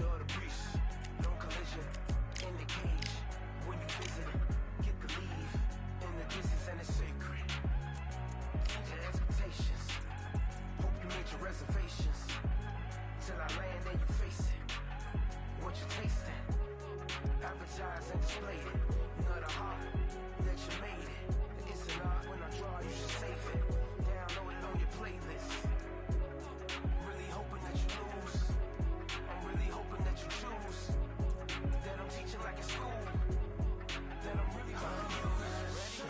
of the breeze, no collision in the cage. When you visit, get the leave in the distance and it's sacred. Change your expectations. Hope you made your reservations. Till I land and you face it. What you tasting? Advertise and display it. You know the heart that you made it. It's an art when I draw, you should save it. Download it on your playlist. Really hoping that you lose. I'm really hoping that you choose. That I'm teaching like in school. That I'm really hoping you lose.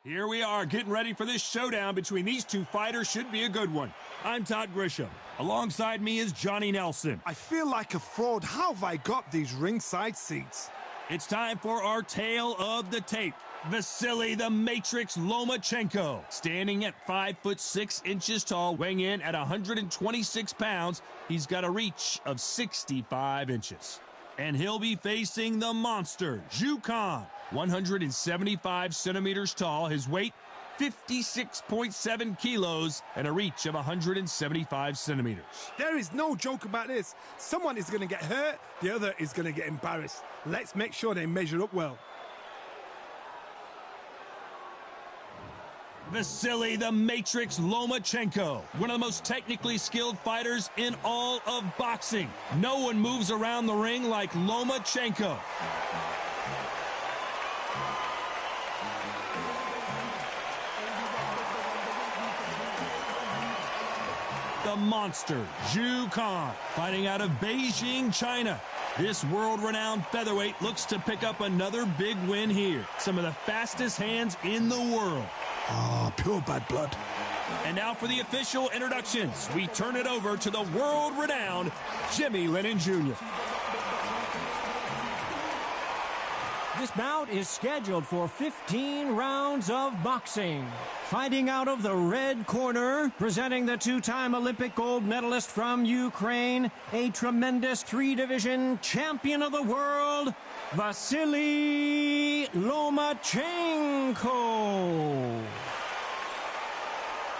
Here we are, getting ready for this showdown between these two fighters. Should be a good one. I'm Todd Grisham. Alongside me is Johnny Nelson. I feel like a fraud. How have I got these ringside seats? It's time for our tale of the tape. Vasily the Matrix Lomachenko, standing at 5'6" tall, weighing in at 126 pounds. He's got a reach of 65 inches. And he'll be facing the monster, Zhu Khan, 175 centimeters tall, his weight 56.7 kilos, and a reach of 175 centimeters. There is no joke about this. Someone is going to get hurt, the other is going to get embarrassed. Let's make sure they measure up well. Vasily the Matrix Lomachenko, one of the most technically skilled fighters in all of boxing. No one moves around the ring like Lomachenko. The monster, Zhu Khan, fighting out of Beijing, China. This world-renowned featherweight looks to pick up another big win here. Some of the fastest hands in the world. Oh, pure bad blood. And now for the official introductions. We turn it over to the world-renowned Jimmy Lennon Jr. This bout is scheduled for 15 rounds of boxing. Fighting out of the red corner, presenting the two-time Olympic gold medalist from Ukraine, a tremendous three-division champion of the world, Vasily Lomachenko.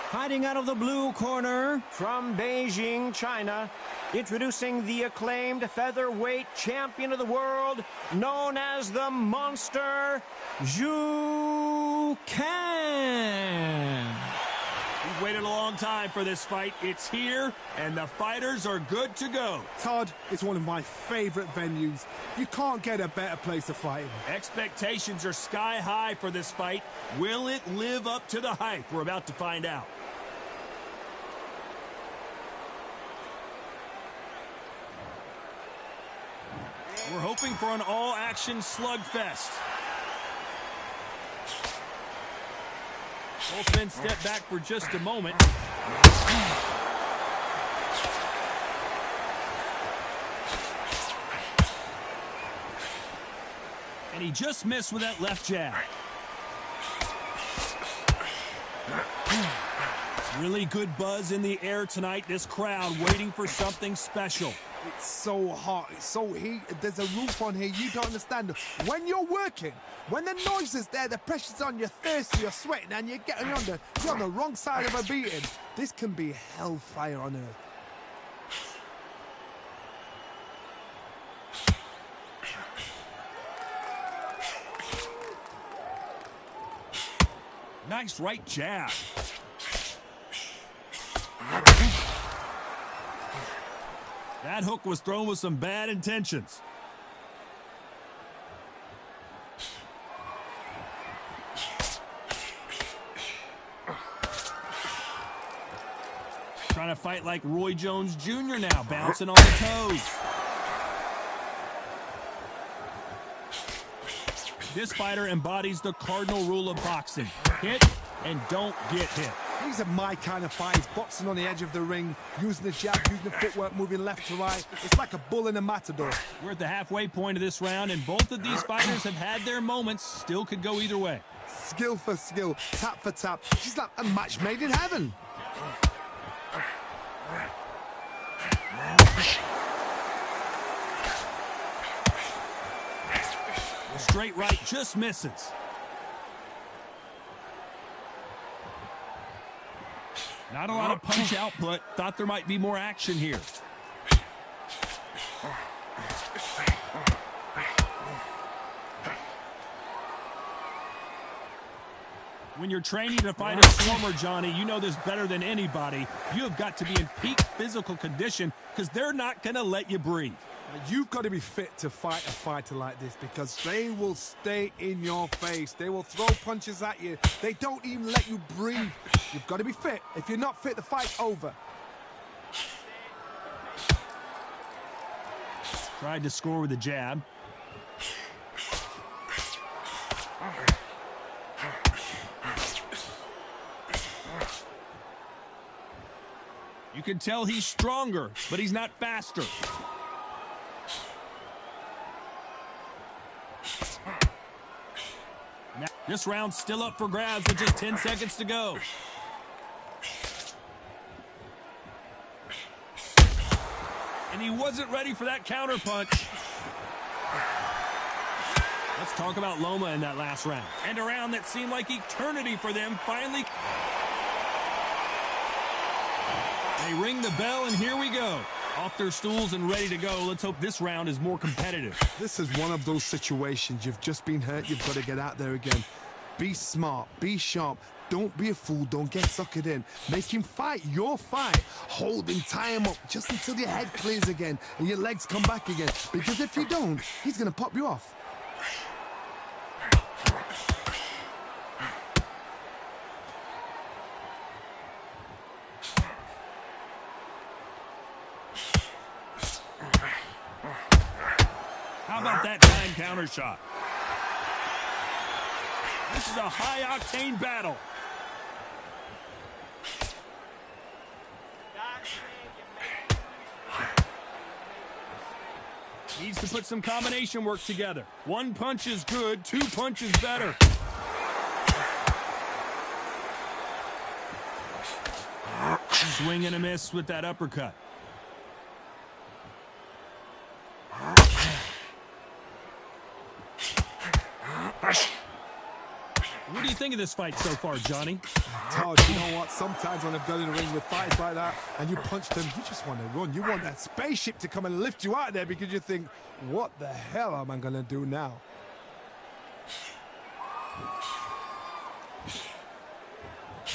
Fighting out of the blue corner, from Beijing, China, introducing the acclaimed featherweight champion of the world, known as the Monster, Zhu Khan. We've waited a long time for this fight. It's here, and the fighters are good to go. Todd, it's one of my favorite venues. You can't get a better place to fight in. Expectations are sky high for this fight. Will it live up to the hype? We're about to find out. We're hoping for an all-action slugfest. Both men step back for just a moment. And he just missed with that left jab. Really good buzz in the air tonight. This crowd waiting for something special. It's so hot, it's so heated, there's a roof on here, you don't understand. When you're working, when the noise is there, the pressure's on, you're thirsty, you're sweating, and you're on the wrong side of a beating. This can be hellfire on earth. Nice right jab. That hook was thrown with some bad intentions. Trying to fight like Roy Jones Jr. now, bouncing on the toes. This fighter embodies the cardinal rule of boxing. Hit and don't get hit. These are my kind of fighters, boxing on the edge of the ring, using the jab, using the footwork, moving left to right. It's like a bull in a matador. We're at the halfway point of this round, and both of these fighters have had their moments. Still could go either way. Skill for skill, tap for tap. She's like a match made in heaven. The straight right just misses. Not a lot of punch output. Thought there might be more action here. When you're training to fight a swimmer, Johnny, you know this better than anybody. You have got to be in peak physical condition because they're not going to let you breathe. You've got to be fit to fight a fighter like this because they will stay in your face. They will throw punches at you. They don't even let you breathe. You've got to be fit. If you're not fit, the fight's over. Tried to score with a jab. You can tell he's stronger, but he's not faster. Now, this round's still up for grabs with just 10 seconds to go. And he wasn't ready for that counter punch. Let's talk about Loma in that last round. And a round that seemed like eternity for them finally. They ring the bell, and here we go. Off their stools and ready to go. Let's hope this round is more competitive. This is one of those situations. You've just been hurt. You've got to get out there again. Be smart. Be sharp. Don't be a fool. Don't get suckered in. Make him fight your fight. Hold him, tie him up just until your head clears again and your legs come back again. Because if you don't, he's going to pop you off. How about that time counter shot? This is a high-octane battle. Needs to put some combination work together. One punch is good, two punches better. Swing and a miss with that uppercut. What do you think of this fight so far, Johnny? Todd, you know what? Sometimes when I've gone in the ring with fights like that and you punch them, you just want to run. You want that spaceship to come and lift you out of there because you think, what the hell am I going to do now?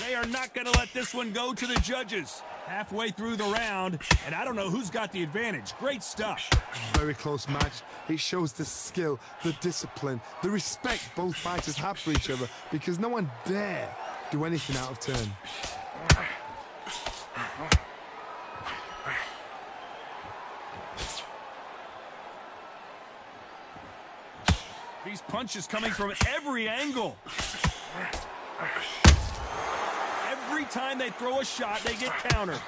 They are not going to let this one go to the judges. Halfway through the round, and I don't know who's got the advantage. Great stuff. Very close match. It shows the skill, the discipline, the respect both fighters have for each other because no one dare do anything out of turn. These punches coming from every angle. Every time they throw a shot, they get countered.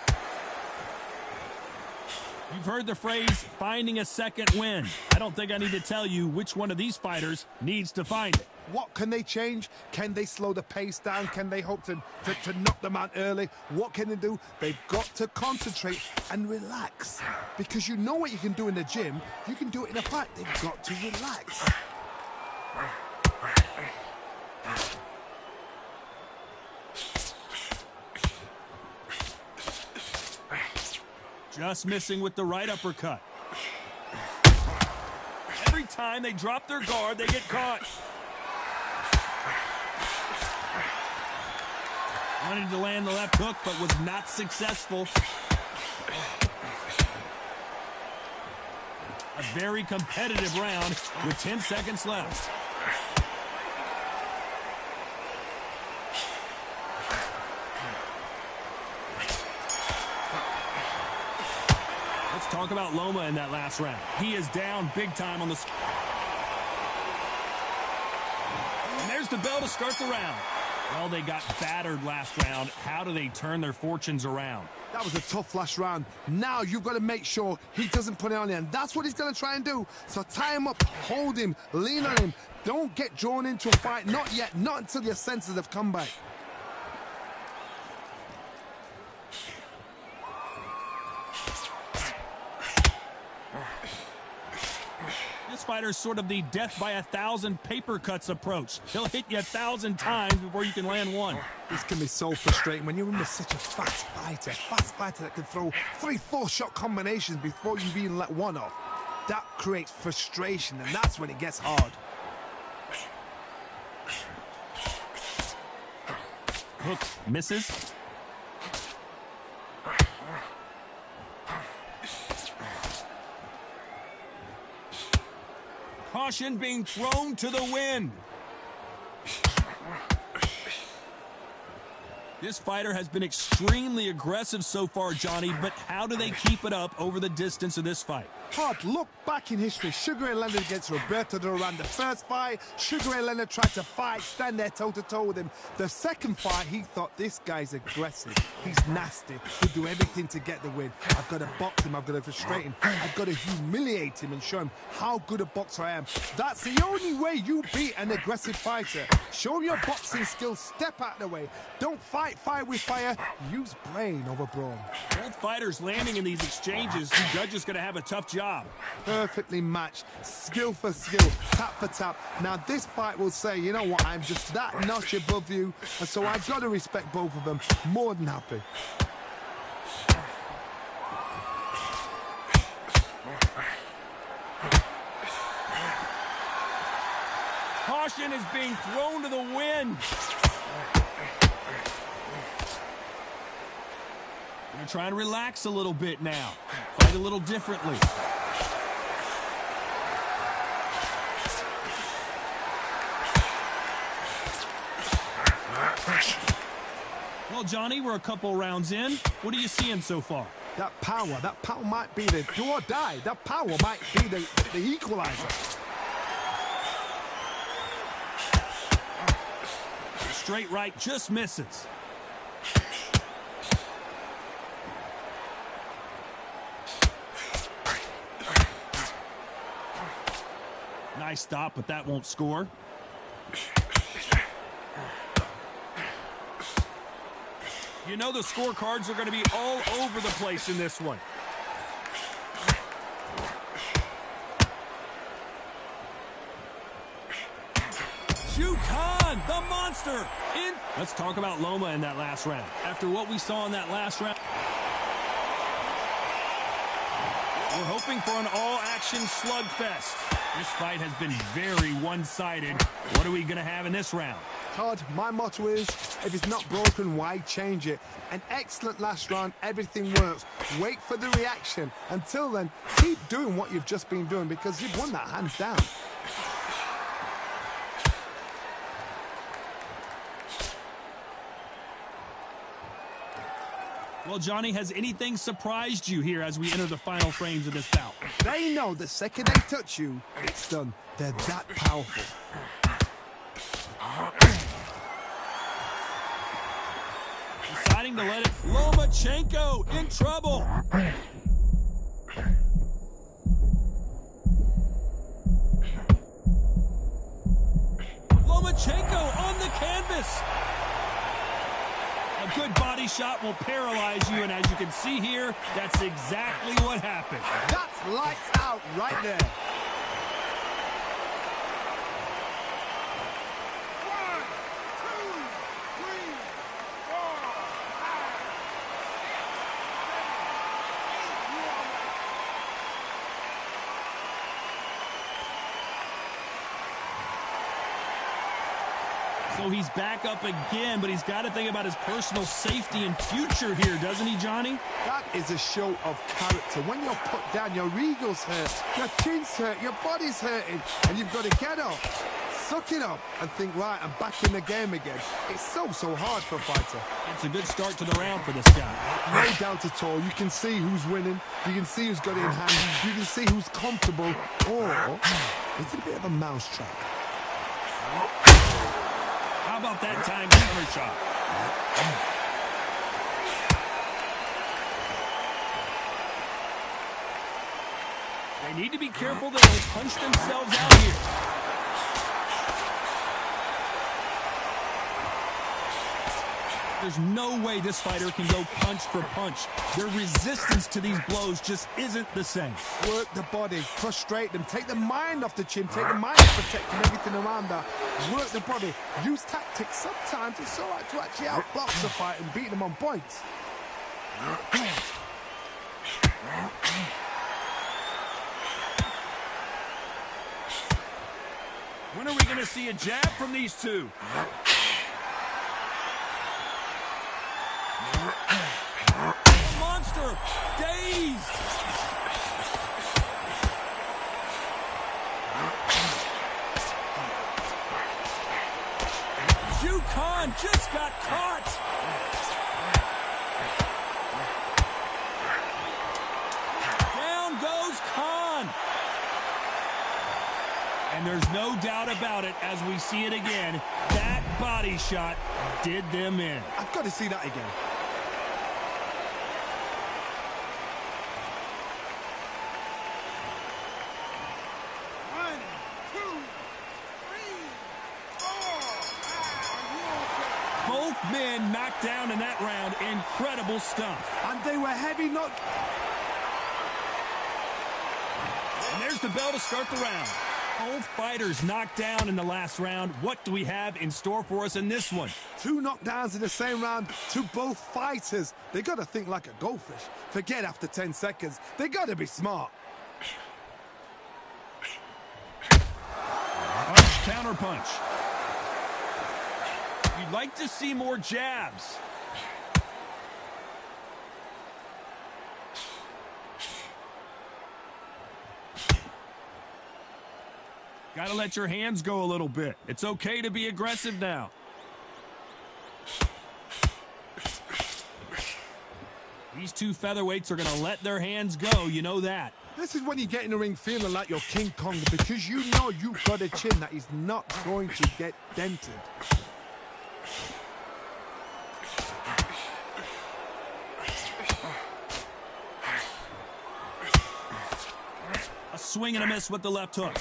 You've heard the phrase, finding a second win. I don't think I need to tell you which one of these fighters needs to find it. What can they change? Can they slow the pace down? Can they hope to knock them out early? What can they do? They've got to concentrate and relax. Because you know what you can do in the gym. You can do it in a fight. They've got to relax. Just missing with the right uppercut. Every time they drop their guard, they get caught. Wanted to land the left hook, but was not successful. A very competitive round with 10 seconds left. Talk about Loma in that last round. He is down big time on the... And there's the bell to start the round. Well, they got battered last round. How do they turn their fortunes around? That was a tough last round. Now you've got to make sure he doesn't put it on you. And that's what he's going to try and do. So tie him up, hold him, lean on him. Don't get drawn into a fight. Not yet. Not until your senses have come back. fighter's sort of the death by 1,000 paper cuts approach. He'll hit you 1,000 times before you can land one. This can be so frustrating when you're under such a fast fighter that can throw 3-4 shot combinations before you've even let one off. That creates frustration, and that's when it gets hard. Hook misses. Caution being thrown to the wind. This fighter has been extremely aggressive so far, Johnny, but how do they keep it up over the distance of this fight? Hard. Look back in history. Sugar Ray Leonard against Roberto Duran. The first fight, Sugar Ray Leonard tried to fight, stand there toe-to-toe with him. The second fight, he thought, this guy's aggressive. He's nasty. He'll do everything to get the win. I've got to box him. I've got to frustrate him. I've got to humiliate him and show him how good a boxer I am. That's the only way you beat an aggressive fighter. Show him your boxing skills. Step out of the way. Don't fight fire with fire. Use brain over brawn. Both fighters landing in these exchanges. The judge is going to have a tough job. Perfectly matched, skill for skill, tap for tap. Now this fight will say, you know what, I'm just that notch above you, and so I've got to respect both of them. More than happy. Caution is being thrown to the wind. They're trying to relax a little bit now. Fight a little differently. Well, Johnny, we're a couple rounds in. What are you seeing so far? That power might be the do or die. That power might be the equalizer. Straight right just misses. Nice stop, but that won't score. You know the scorecards are going to be all over the place in this one. Khan, the monster, in. Let's talk about Loma in that last round. After what we saw in that last round, we're hoping for an all-action slugfest. This fight has been very one-sided. What are we going to have in this round? Todd, my motto is, if it's not broken, why change it? An excellent last round, everything works. Wait for the reaction. Until then, keep doing what you've just been doing because you've won that hands down. Well, Johnny, has anything surprised you here as we enter the final frames of this bout? They know the second they touch you, it's done. They're that powerful. Deciding to let it. Lomachenko in trouble. Lomachenko on the canvas. A good body shot will paralyze you, and as you can see here, that's exactly what happened. That's lights out right there. So he's back up again, but he's got to think about his personal safety and future here, doesn't he, Johnny? That is a show of character. When you're put down, your ego's hurt, your chin's hurt, your body's hurting, and you've got to get up, suck it up, and think, right, I'm back in the game again. It's so hard for a fighter. It's a good start to the round for this guy. No doubt at all. You can see who's winning. You can see who's got it in hand. You can see who's comfortable. Or it's a bit of a mousetrap. How about that time counter shot? They need to be careful that they punch themselves out here. There's no way this fighter can go punch for punch. Their resistance to these blows just isn't the same. Work the body, frustrate them, take the mind off the chin, take the mind off protecting everything around that. Work the body, use tactics. Sometimes it's all right to actually outbox the fight and beat them on points. When are we going to see a jab from these two? Monster! Dazed! Khan just got caught! Down goes Khan! And there's no doubt about it, as we see it again, that body shot did them in. I've got to see that again. Both men knocked down in that round. Incredible stuff. And they were heavy, not... And there's the bell to start the round. Both fighters knocked down in the last round. What do we have in store for us in this one? 2 knockdowns in the same round to both fighters. They got to think like a goldfish. Forget after 10 seconds. They got to be smart. Punch, counter punch. You'd like to see more jabs. Got to let your hands go a little bit. It's okay to be aggressive now. These two featherweights are going to let their hands go. You know that. This is when you get in the ring feeling like you're King Kong, because you know you've got a chin that is not going to get dented. A swing and a miss with the left hook.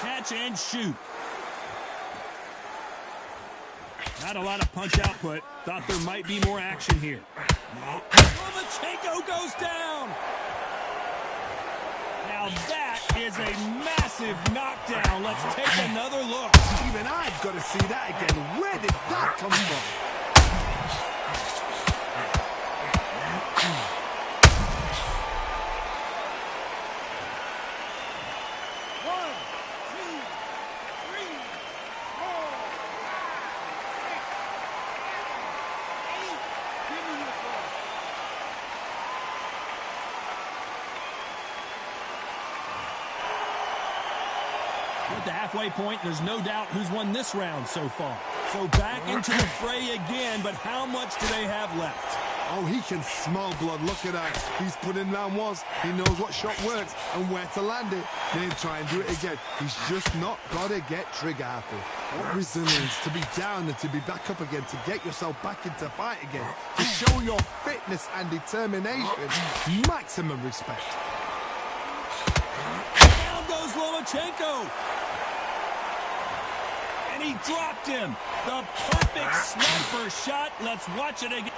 Catch and shoot. Not a lot of punch output. Thought there might be more action here. Lomachenko goes down. Now that is a massive knockdown. Let's take another look. Even I've got to see that again. Where did that come from? At the halfway point, there's no doubt who's won this round so far. So back into the fray again, but how much do they have left? Oh, he can smell blood. Look at that. He's put in round once. He knows what shot works and where to land it. Then try and do it again. He's just not got to get trigger happy. What resilience to be down and to be back up again, to get yourself back into fight again, to show your fitness and determination. Maximum respect. Down goes Lomachenko. And he dropped him. The perfect sniper shot. Let's watch it again.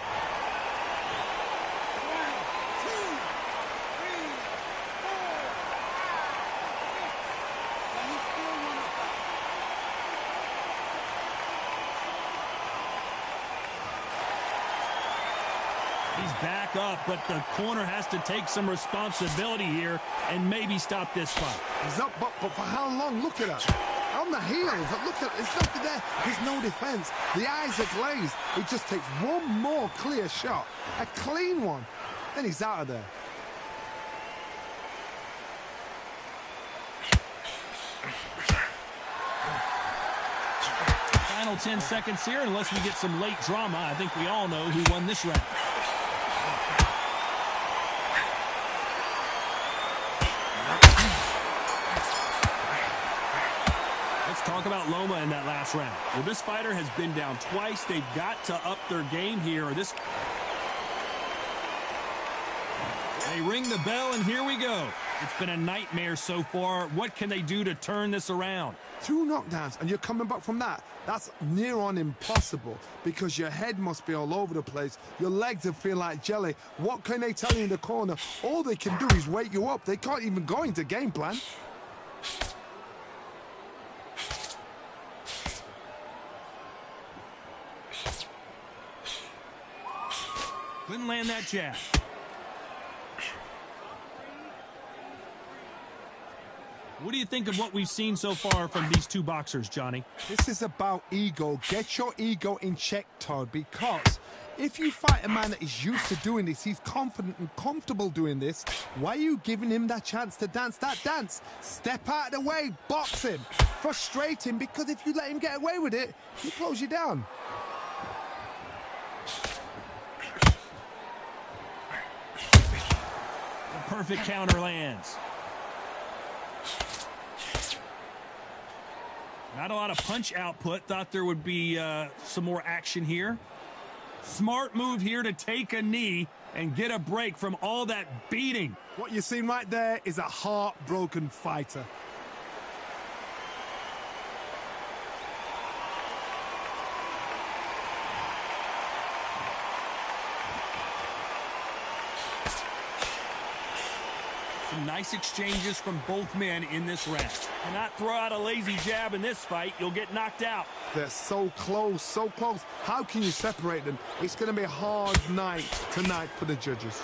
He's back up, but the corner has to take some responsibility here and maybe stop this fight. He's up, but for how long? Look at that. On the heels, look at it. There's nothing there. There's no defense. The eyes are glazed. It just takes one more clear shot, a clean one, then he's out of there. Final 10 seconds here, unless we get some late drama. I think we all know who won this round. Talk about Loma in that last round. Well, this fighter has been down twice. They've got to up their game here. They ring the bell, and here we go. It's been a nightmare so far. What can they do to turn this around? 2 knockdowns and you're coming back from that. That's near on impossible because your head must be all over the place. Your legs will feel like jelly. What can they tell you in the corner? All they can do is wake you up. They can't even go into game plan. Couldn't land that jab. What do you think of what we've seen so far from these two boxers, Johnny? This is about ego. Get your ego in check, Todd, because if you fight a man that is used to doing this, he's confident and comfortable doing this, why are you giving him that chance to dance that dance? Step out of the way, box him, frustrate him, because if you let him get away with it, he'll close you down. The perfect counter lands. Not a lot of punch output. Thought there would be some more action here. Smart move here to take a knee and get a break from all that beating. What you're seeing right there is a heartbroken fighter. Some nice exchanges from both men in this round. Cannot throw out a lazy jab in this fight. You'll get knocked out. They're so close, so close. How can you separate them? It's going to be a hard night tonight for the judges.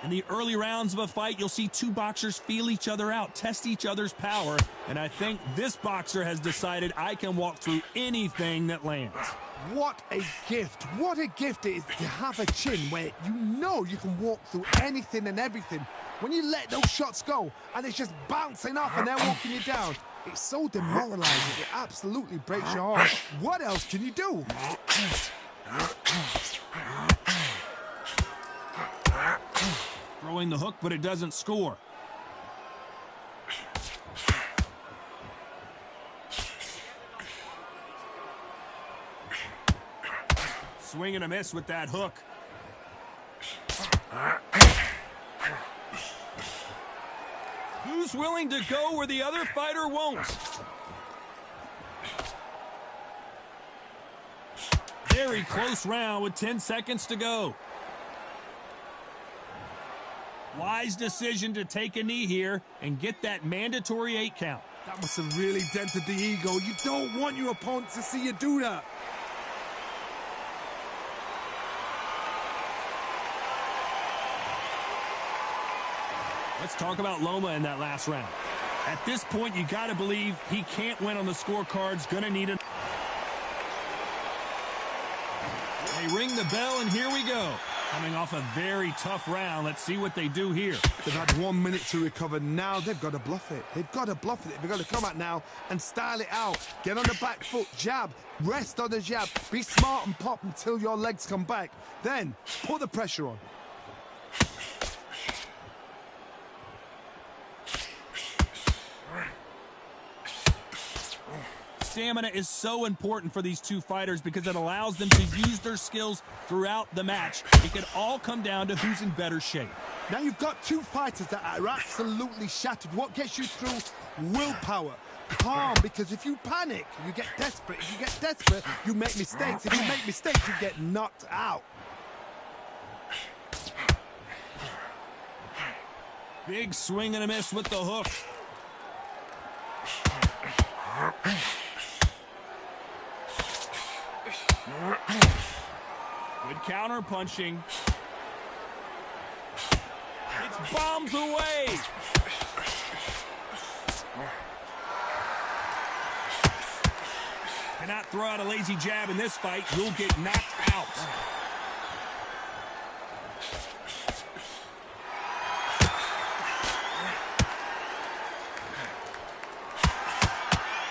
In the early rounds of a fight, you'll see two boxers feel each other out, test each other's power, and I think this boxer has decided I can walk through anything that lands. What a gift. What a gift it is to have a chin where you know you can walk through anything and everything. When you let those shots go and it's just bouncing off and they're walking you down, it's so demoralizing. It absolutely breaks your heart. What else can you do? Throwing the hook, but it doesn't score. Swing and a miss with that hook. Who's willing to go where the other fighter won't? Very close round with 10 seconds to go. Wise decision to take a knee here and get that mandatory 8 count. That must have really dented the ego. You don't want your opponent to see you do that. Let's talk about Loma in that last round. At this point, you got to believe he can't win on the scorecards. Going to need it. They ring the bell, and here we go. Coming off a very tough round. Let's see what they do here. They've had 1 minute to recover. Now they've got to bluff it. They've got to bluff it. They've got to come out now and style it out. Get on the back foot, jab, rest on the jab. Be smart and pop until your legs come back. Then put the pressure on. Stamina is so important for these two fighters because it allows them to use their skills throughout the match. It can all come down to who's in better shape. Now you've got two fighters that are absolutely shattered. What gets you through? Willpower. Calm, because if you panic, you get desperate. If you get desperate, you make mistakes. If you make mistakes, you get knocked out. Big swing and a miss with the hook. Good counter punching. It's bombs away. Cannot throw out a lazy jab in this fight. You'll get knocked out.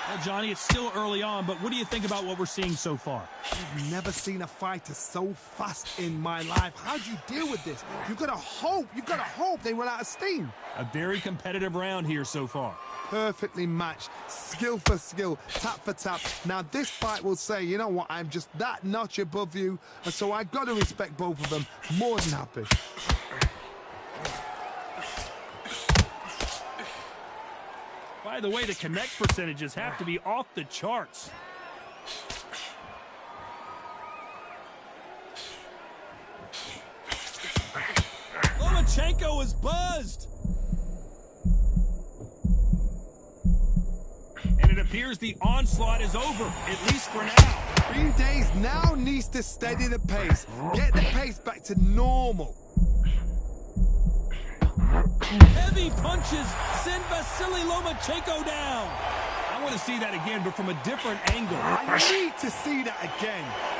Well, Johnny, it's still early on, but what do you think about what we're seeing so far? I've never seen a fighter so fast in my life. How do you deal with this? You've got to hope they run out of steam. A very competitive round here so far. perfectly matched, skill for skill, tap for tap. Now this fight will say, you know what, I'm just that notch above you, and so I got to respect both of them. More than happy. By the way, the connect percentages have to be off the charts. Lomachenko is buzzed. And it appears the onslaught is over, at least for now. Green Days now needs to steady the pace, get the pace back to normal. Heavy punches send Vasily Lomachenko down. I want to see that again, but from a different angle. I need to see that again.